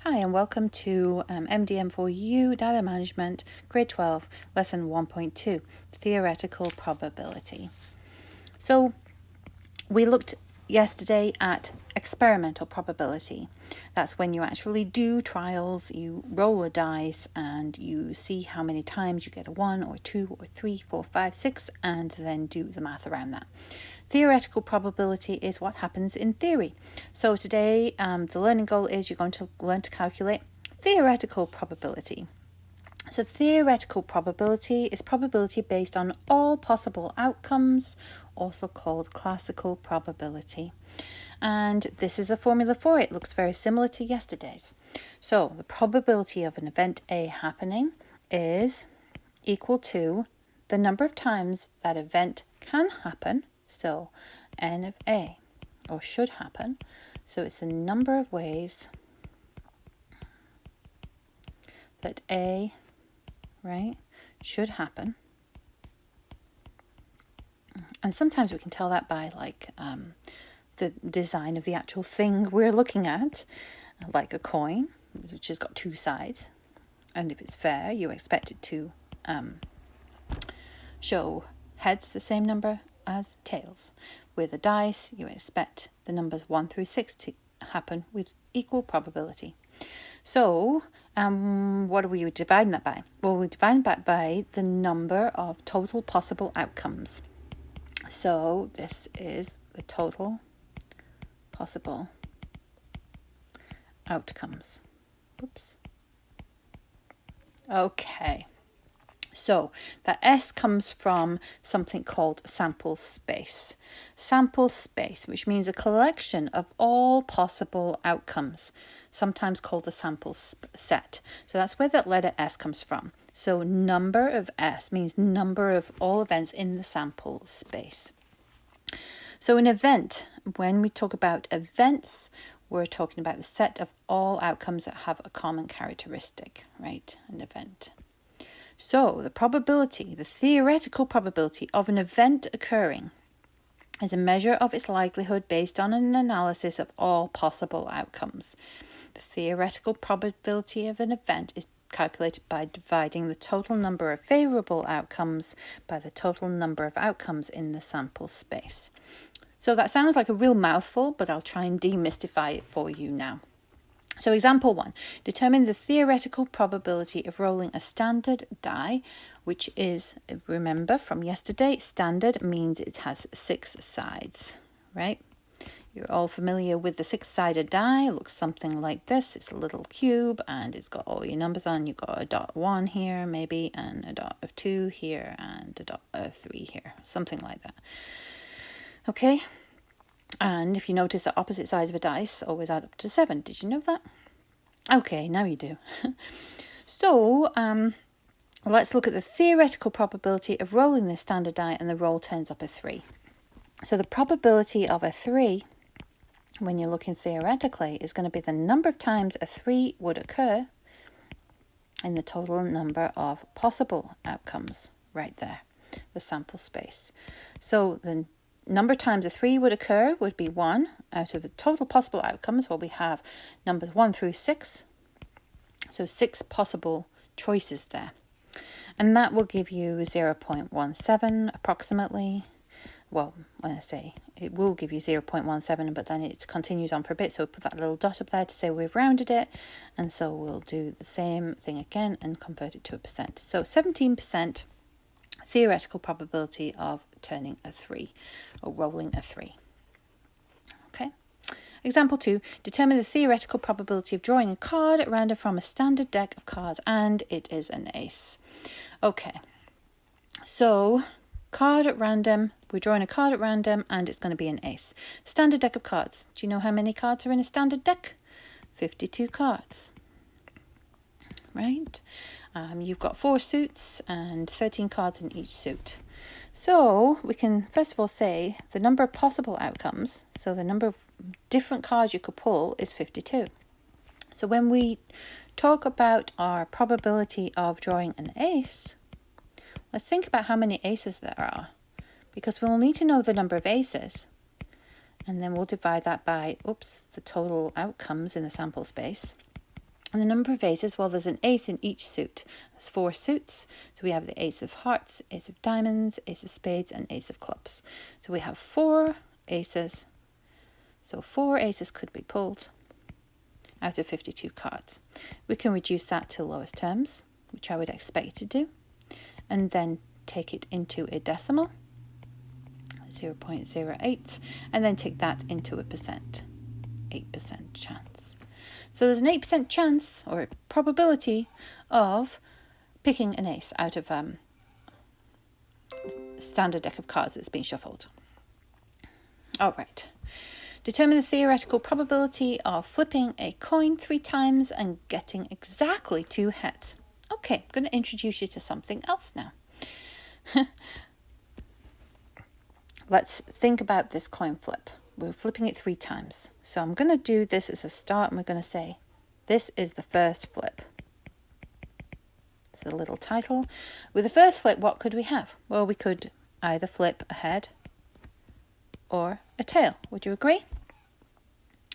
Hi and welcome to MDM4U Data Management, Grade 12, Lesson 1.2, Theoretical Probability. So we looked yesterday at experimental probability. That's when you actually do trials, you roll a dice and you see how many times you get a 1 or 2 or 3, 4, 5, 6 and then do the math around that. Theoretical probability is what happens in theory. So today the learning goal is you're going to learn to calculate theoretical probability. So theoretical probability is probability based on all possible outcomes, also called classical probability. And this is a formula for it. It looks very similar to yesterday's. So the probability of an event A happening is equal to the number of times that event can happen, so n of A, or should happen. So it's the number of ways that A, right, should happen. And sometimes we can tell that by the design of the actual thing we're looking at, like a coin, which has got two sides. And if it's fair, you expect it to show heads the same number as tails. With a dice, you expect the numbers 1 through 6 to happen with equal probability. So what are we dividing that by? Well, we're dividing that by the number of total possible outcomes. So this is the total possible outcomes. Oops. Okay. So that S comes from something called sample space. Sample space, which means a collection of all possible outcomes, sometimes called the sample set. So that's where that letter S comes from. So number of S means number of all events in the sample space. So an event, when we talk about events, we're talking about the set of all outcomes that have a common characteristic, right? An event. So the probability, the theoretical probability of an event occurring is a measure of its likelihood based on an analysis of all possible outcomes. The theoretical probability of an event is calculated by dividing the total number of favorable outcomes by the total number of outcomes in the sample space. So that sounds like a real mouthful, but I'll try and demystify it for you now. So example 1, determine the theoretical probability of rolling a standard die, which is, remember from yesterday, standard means it has 6 sides, right? You're all familiar with the 6-sided die. It looks something like this. It's a little cube and it's got all your numbers on. You've got a dot 1 here maybe, and a dot of 2 here, and a dot of 3 here, something like that. Okay, and if you notice that opposite sides of a dice always add up to 7. Did you know that? Okay, now you do. So let's look at the theoretical probability of rolling this standard die and the roll turns up a 3. So the probability of a 3, when you're looking theoretically, is going to be the number of times a 3 would occur in the total number of possible outcomes right there, the sample space. So the number of times a 3 would occur would be 1 out of the total possible outcomes. Well, we have numbers 1 through 6. So 6 possible choices there. And that will give you 0.17 approximately. Well, when I say it will give you 0.17, but then it continues on for a bit. So we'll put that little dot up there to say we've rounded it. And so we'll do the same thing again and convert it to a percent. So 17% theoretical probability of turning a 3 or rolling a 3. Okay. Example 2, determine the theoretical probability of drawing a card at random from a standard deck of cards, and it is an ace. Okay, so card at random, we're drawing a card at random and it's going to be an ace. Standard deck of cards. Do you know how many cards are in a standard deck? 52 cards. Right? You've got 4 suits and 13 cards in each suit. So we can first of all say the number of possible outcomes, so the number of different cards you could pull is 52. So when we talk about our probability of drawing an ace, let's think about how many aces there are, because we'll need to know the number of aces. And then we'll divide that by, the total outcomes in the sample space. And the number of aces, well, there's an ace in each suit. There's 4 suits. So we have the ace of hearts, ace of diamonds, ace of spades, and ace of clubs. So we have 4 aces. So 4 aces could be pulled out of 52 cards. We can reduce that to lowest terms, which I would expect you to do, and then take it into a decimal, 0.08, and then take that into a percent, 8% chance. So there's an 8% chance or probability of picking an ace out of a standard deck of cards that's been shuffled. All right. Determine the theoretical probability of flipping a coin 3 times and getting exactly 2 heads. Okay, I'm going to introduce you to something else now. Let's think about this coin flip. We're flipping it 3 times. So I'm going to do this as a start, and we're going to say, this is the first flip. It's a little title. With the first flip, what could we have? Well, we could either flip a head or a tail. Would you agree?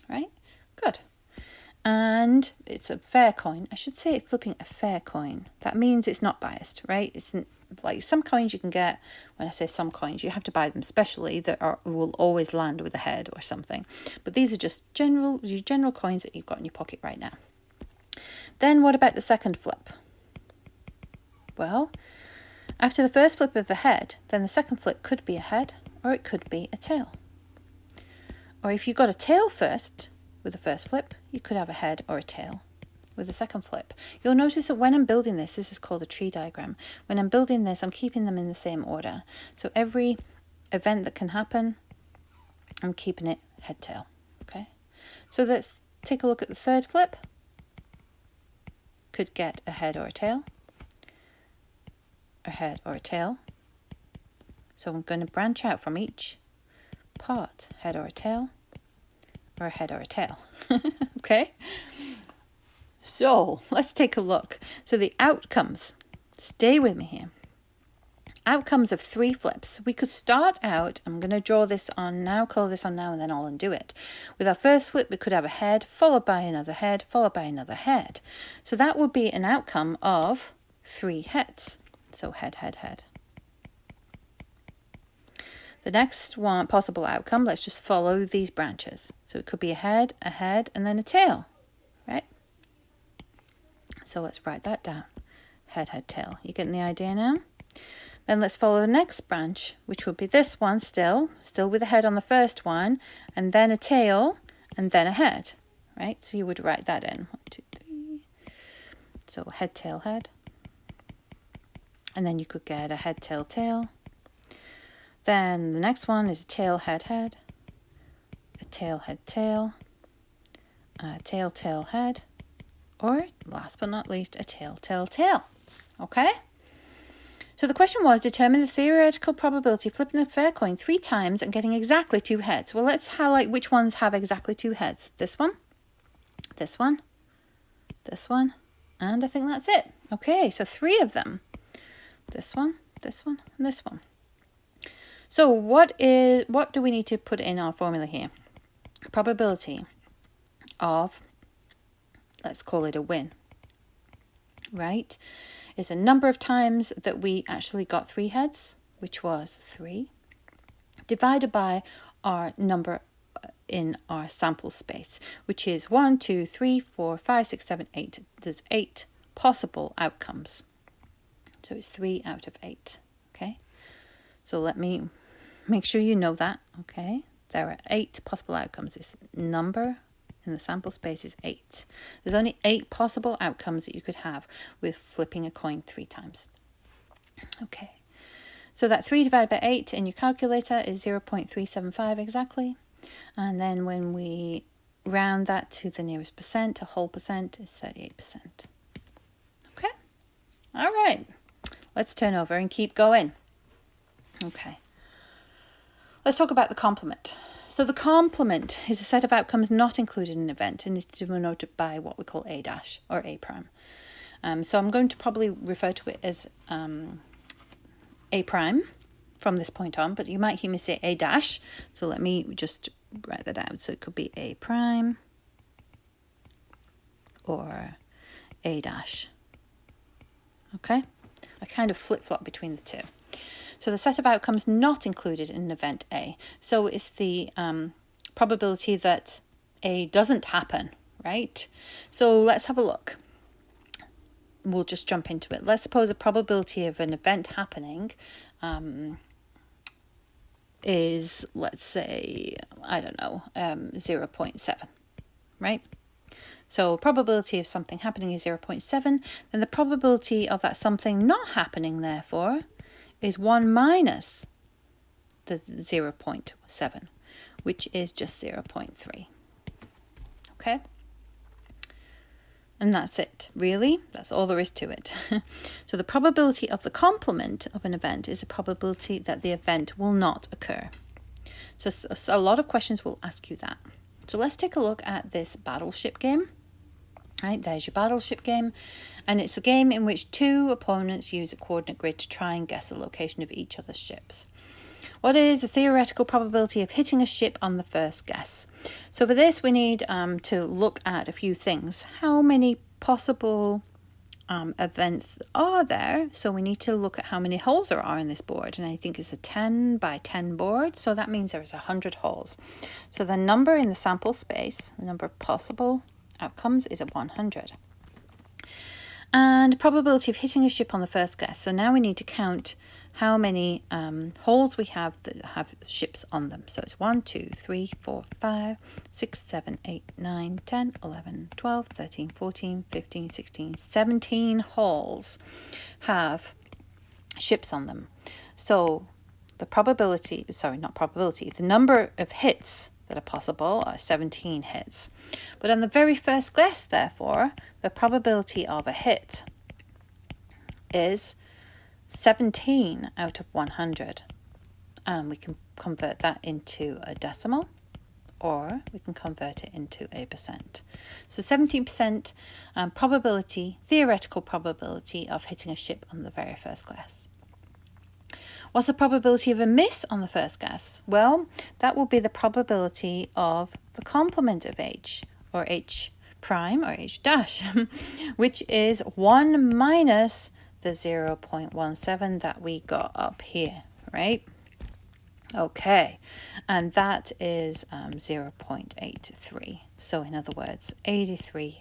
Right? Good. And it's a fair coin. I should say flipping a fair coin. That means it's not biased, right? It's like some coins you can get. When I say some coins, you have to buy them specially that will always land with a head or something. But these are just general coins that you've got in your pocket right now. Then what about the second flip? Well, after the first flip of a head, then the second flip could be a head or it could be a tail. Or if you got a tail first with the first flip, you could have a head or a tail with the second flip. You'll notice that when I'm building this is called a tree diagram. When I'm building this, I'm keeping them in the same order. So every event that can happen, I'm keeping it head, tail. Okay. So let's take a look at the third flip. Could get a head or a tail. A head or a tail. So I'm going to branch out from each part, head or a tail, or a head or a tail. Okay? So let's take a look. So the outcomes, stay with me here. Outcomes of 3 flips. We could start out, I'm going to draw this on now, colour this on now, and then I'll undo it. With our first flip, we could have a head, followed by another head, followed by another head. So that would be an outcome of 3 heads. So head, head, head. The next one, possible outcome, let's just follow these branches. So it could be a head, and then a tail, right? So let's write that down. Head, head, tail. You getting the idea now? Then let's follow the next branch, which would be this one still with a head on the first one, and then a tail, and then a head, right? So you would write that in. 1, 2, 3. So head, tail, head. And then you could get a head, tail, tail. Then the next one is a tail, head, head. A tail, head, tail. A tail, tail, head. Or, last but not least, a tail, tail, tail. Okay? So the question was, determine the theoretical probability of flipping a fair coin 3 times and getting exactly 2 heads. Well, let's highlight which ones have exactly 2 heads. This one, this one, this one, and I think that's it. Okay, so 3 of them. This one, and this one. So what do we need to put in our formula here? Probability of, let's call it a win, right? Is a number of times that we actually got 3 heads, which was 3, divided by our number in our sample space, which is 1, 2, 3, 4, 5, 6, 7, 8. There's 8 possible outcomes. So it's 3 out of 8, okay? So let me make sure you know that, okay? There are 8 possible outcomes. This number in the sample space is 8. There's only 8 possible outcomes that you could have with flipping a coin 3 times. Okay, so that 3 divided by 8 in your calculator is 0.375 exactly. And then when we round that to the nearest percent, a whole percent is 38%. Okay, all right. Let's turn over and keep going. Okay, let's talk about the complement. So the complement is a set of outcomes not included in an event and is denoted by what we call A dash or A prime. So I'm going to probably refer to it as A prime from this point on, but you might hear me say A dash. So let me just write that out. So it could be A prime or A dash. Okay, I kind of flip-flop between the two. So the set of outcomes not included in event A. So it's the probability that A doesn't happen, right? So let's have a look. We'll just jump into it. Let's suppose a probability of an event happening is, let's say, I don't know, 0.7, right? So probability of something happening is 0.7, then the probability of that something not happening, therefore, is 1 minus the 0.7, which is just 0.3. Okay? And that's it, really. That's all there is to it. So the probability of the complement of an event is a probability that the event will not occur. So a lot of questions will ask you that. So let's take a look at this battleship game. Right, there's your battleship game. And it's a game in which two opponents use a coordinate grid to try and guess the location of each other's ships. What is the theoretical probability of hitting a ship on the first guess? So for this, we need to look at a few things. How many possible events are there? So we need to look at how many holes there are in this board. And I think it's a 10 by 10 board. So that means there's 100 holes. So the number in the sample space, the number of possible outcomes, is at 100. And probability of hitting a ship on the first guess. So now we need to count how many holes we have that have ships on them. So it's 1, 2, 3, 4, 5, 6, 7, 8, 9, 10, 11, 12, 13, 14, 15, 16, 17 holes have ships on them. So the probability, sorry, not probability, the number of hits that are possible are 17 hits. But on the very first guess, therefore, the probability of a hit is 17 out of 100. And we can convert that into a decimal, or we can convert it into a percent. So 17% probability, theoretical probability of hitting a ship on the very first guess. What's the probability of a miss on the first guess? Well, that will be the probability of the complement of H, or H prime, or H dash, which is 1 minus the 0.17 that we got up here, right? Okay, and that is 0.83. So in other words, 83%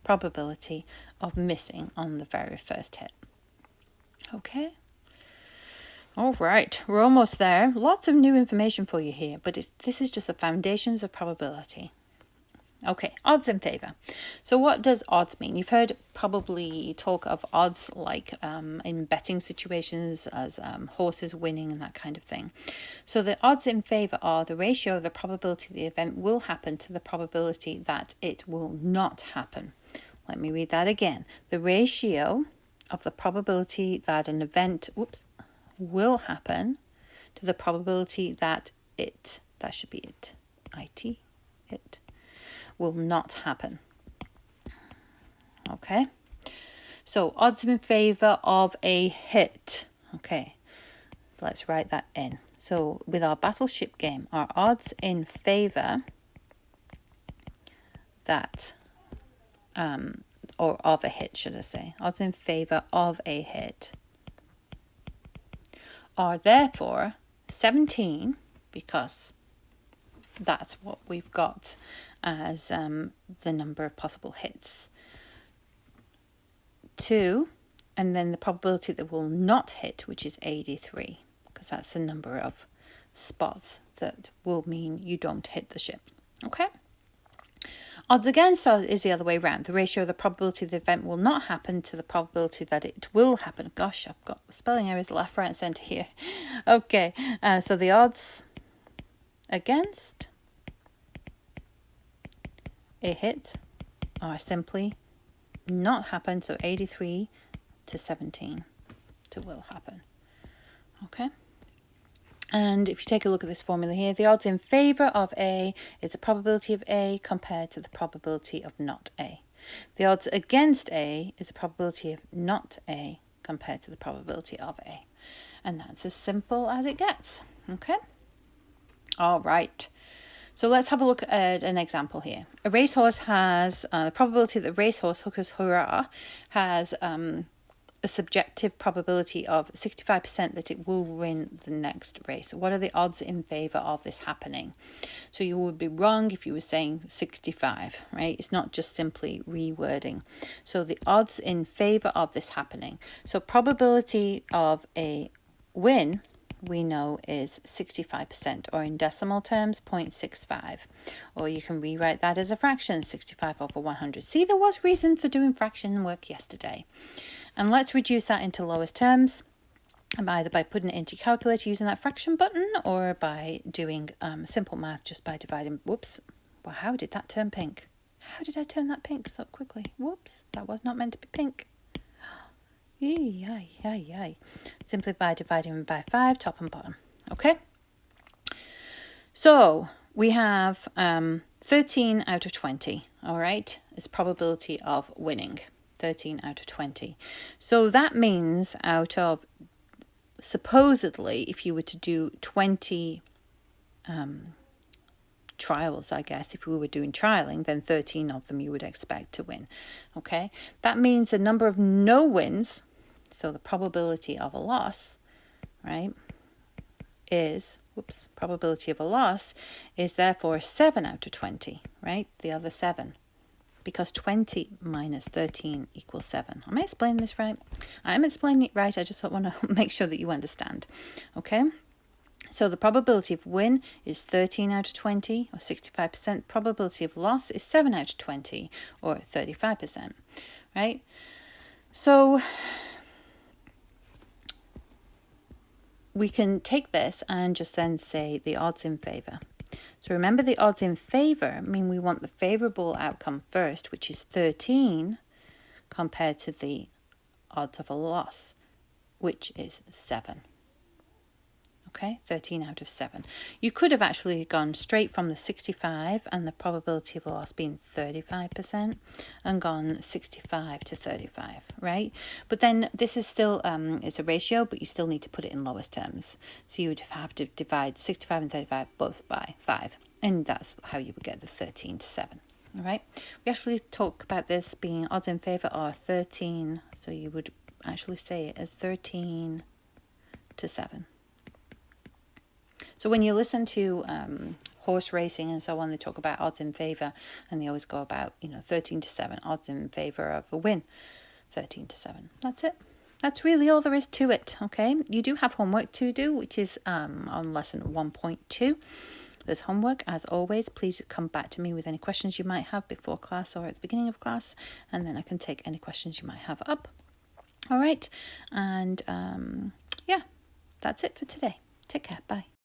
probability of missing on the very first hit. Okay. All right, we're almost there. Lots of new information for you here, but this is just the foundations of probability. Okay, odds in favour. So what does odds mean? You've heard probably talk of odds like in betting situations as horses winning and that kind of thing. So the odds in favour are the ratio of the probability the event will happen to the probability that it will not happen. Let me read that again. The ratio of the probability that an event, will happen to the probability that it will not happen. Okay, so odds in favour of a hit. Okay, let's write that in. So with our battleship game, our odds in favour that, or of a hit, should I say, odds in favour of a hit are therefore 17, because that's what we've got as the number of possible hits. 2, and then the probability that will not hit, which is 83, because that's the number of spots that will mean you don't hit the ship. Okay? Odds against is the other way around. The ratio of the probability the event will not happen to the probability that it will happen. Gosh, I've got spelling errors left, right, and centre here. Okay, so the odds against a hit are simply not happen. So 83 to 17 to will happen. Okay. And if you take a look at this formula here, the odds in favour of A is the probability of A compared to the probability of not A. The odds against A is the probability of not A compared to the probability of A. And that's as simple as it gets. Okay? All right. So let's have a look at an example here. A racehorse has, the probability that the racehorse, Hookers Hurrah, has a subjective probability of 65% that it will win the next race. What are the odds in favor of this happening? So you would be wrong if you were saying 65, right? It's not just simply rewording. So the odds in favor of this happening. So probability of a win, we know, is 65%, or in decimal terms, 0.65. Or you can rewrite that as a fraction, 65 over 100. See, there was reason for doing fraction work yesterday. And let's reduce that into lowest terms, either by putting it into your calculator using that fraction button, or by doing simple math just by dividing. Whoops. Well, how did that turn pink? How did I turn that pink so quickly? Whoops, that was not meant to be pink. Simply by dividing by 5, top and bottom. Okay? So we have 13 out of 20, all right? It's probability of winning, 13 out of 20. So that means out of, supposedly, if you were to do 20 trials, I guess, if we were doing trialing, then 13 of them you would expect to win, okay? That means the number of no wins, so the probability of a loss, right, is, probability of a loss is therefore 7 out of 20, right? The other 7, because 20 minus 13 equals 7. Am I explaining this right? I'm explaining it right. I just want to make sure that you understand, okay? So the probability of win is 13 out of 20, or 65%. Probability of loss is 7 out of 20, or 35%, right? So we can take this and just then say the odds in favor. So remember, the odds in favor mean we want the favorable outcome first, which is 13, compared to the odds of a loss, which is 7. Okay, 13 out of 7. You could have actually gone straight from the 65 and the probability of a loss being 35% and gone 65 to 35, right? But then this is still, it's a ratio, but you still need to put it in lowest terms. So you would have to divide 65 and 35 both by 5. And that's how you would get the 13 to 7. All right. We actually talk about this being odds in favor are 13. So you would actually say it as 13 to 7. So when you listen to horse racing and so on, they talk about odds in favor, and they always go about, 13 to 7, odds in favor of a win, 13 to 7. That's it. That's really all there is to it, okay? You do have homework to do, which is on lesson 1.2. There's homework, as always. Please come back to me with any questions you might have before class or at the beginning of class, and then I can take any questions you might have up. All right, and yeah, that's it for today. Take care. Bye.